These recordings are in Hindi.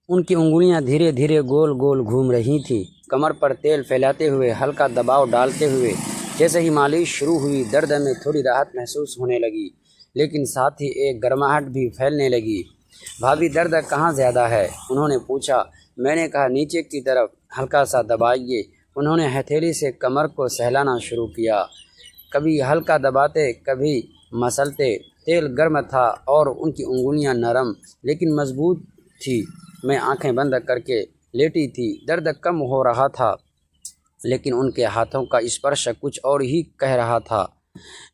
उनकी उंगलियां धीरे धीरे गोल गोल घूम रही थीं। कमर पर तेल फैलाते हुए, हल्का दबाव डालते हुए। जैसे ही मालिश शुरू हुई, दर्द में थोड़ी राहत महसूस होने लगी, लेकिन साथ ही एक गर्माहट भी फैलने लगी। भाभी, दर्द कहाँ ज़्यादा है? उन्होंने पूछा। मैंने कहा, नीचे की तरफ, हल्का सा दबाइए। उन्होंने हथेली से कमर को सहलाना शुरू किया, कभी हल्का दबाते, कभी मसलते। तेल गर्म था और उनकी उंगलियां नरम लेकिन मजबूत थी। मैं आंखें बंद करके लेटी थी। दर्द कम हो रहा था, लेकिन उनके हाथों का स्पर्श कुछ और ही कह रहा था।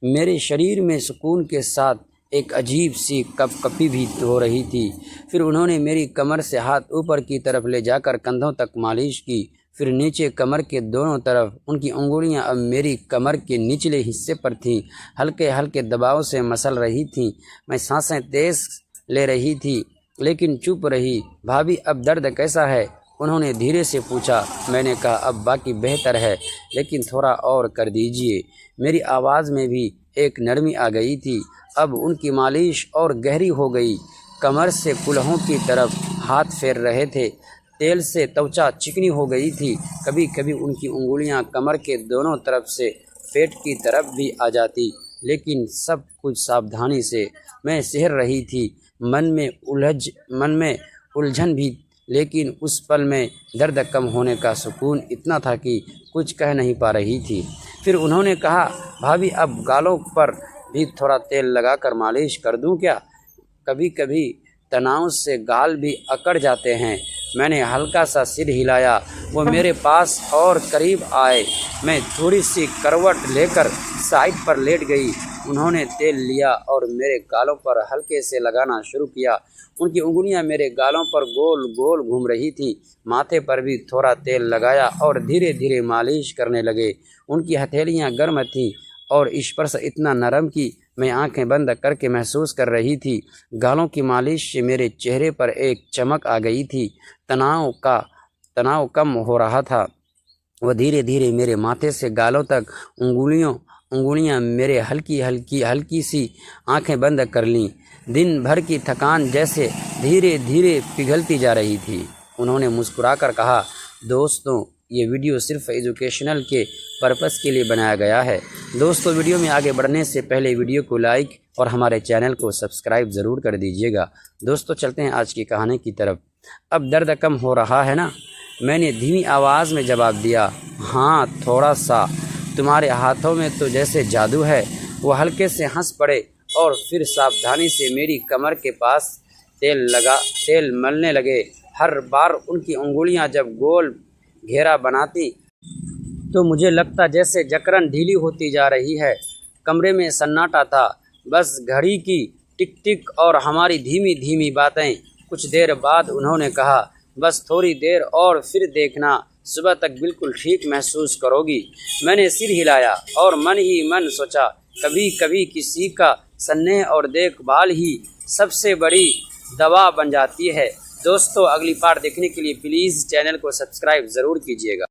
मेरे शरीर में सुकून के साथ एक अजीब सी कपकपी भी हो रही थी। फिर उन्होंने मेरी कमर से हाथ ऊपर की तरफ ले जाकर कंधों तक मालिश की, फिर नीचे कमर के दोनों तरफ। उनकी उंगलियां अब मेरी कमर के निचले हिस्से पर थीं, हल्के हल्के दबाव से मसल रही थीं। मैं सांसें तेज ले रही थी, लेकिन चुप रही। भाभी, अब दर्द कैसा है? उन्होंने धीरे से पूछा। मैंने कहा, अब बाकी बेहतर है, लेकिन थोड़ा और कर दीजिए। मेरी आवाज़ में भी एक नरमी आ गई थी। अब उनकी मालिश और गहरी हो गई। कमर से कुल्हों की तरफ हाथ फेर रहे थे। तेल से त्वचा चिकनी हो गई थी। कभी कभी उनकी उंगलियां कमर के दोनों तरफ से पेट की तरफ भी आ जाती, लेकिन सब कुछ सावधानी से। मैं सहर रही थी, मन में उलझन भी, लेकिन उस पल में दर्द कम होने का सुकून इतना था कि कुछ कह नहीं पा रही थी। फिर उन्होंने कहा, भाभी, अब गालों पर भी थोड़ा तेल लगाकर मालिश कर दूं क्या? कभी कभी तनाव से गाल भी अकड़ जाते हैं। मैंने हल्का सा सिर हिलाया। वो मेरे पास और करीब आए। मैं थोड़ी सी करवट लेकर साइड पर लेट गई। उन्होंने तेल लिया और मेरे गालों पर हल्के से लगाना शुरू किया। उनकी उंगलियां मेरे गालों पर गोल गोल घूम रही थीं। माथे पर भी थोड़ा तेल लगाया और धीरे धीरे मालिश करने लगे। उनकी हथेलियां गर्म थीं और स्पर्श इतना नरम कि मैं आंखें बंद करके महसूस कर रही थी। गालों की मालिश से मेरे चेहरे पर एक चमक आ गई थी। तनाव कम हो रहा था। वह धीरे धीरे मेरे माथे से गालों तक उंगलियां मेरे हल्की सी आंखें बंद कर लीं। दिन भर की थकान जैसे धीरे धीरे पिघलती जा रही थी। उन्होंने मुस्कुराकर कहा, दोस्तों, ये वीडियो सिर्फ एजुकेशनल के पर्पस के लिए बनाया गया है। दोस्तों, वीडियो में आगे बढ़ने से पहले वीडियो को लाइक और हमारे चैनल को सब्सक्राइब ज़रूर कर दीजिएगा। दोस्तों, चलते हैं आज की कहानी की तरफ। अब दर्द कम हो रहा है ना? मैंने धीमी आवाज़ में जवाब दिया। हाँ, थोड़ा सा। तुम्हारे हाथों में तो जैसे जादू है। वो हल्के से हंस पड़े और फिर सावधानी से मेरी कमर के पास तेल मलने लगे। हर बार उनकी उंगलियां जब गोल घेरा बनाती तो मुझे लगता जैसे जकरन ढीली होती जा रही है। कमरे में सन्नाटा था, बस घड़ी की टिक टिक और हमारी धीमी धीमी बातें। कुछ देर बाद उन्होंने कहा, बस थोड़ी देर और, फिर देखना, सुबह तक बिल्कुल ठीक महसूस करोगी। मैंने सिर हिलाया और मन ही मन सोचा, कभी कभी किसी का स्नेह और देखभाल ही सबसे बड़ी दवा बन जाती है। दोस्तों, अगली पार्ट देखने के लिए प्लीज़ चैनल को सब्सक्राइब ज़रूर कीजिएगा।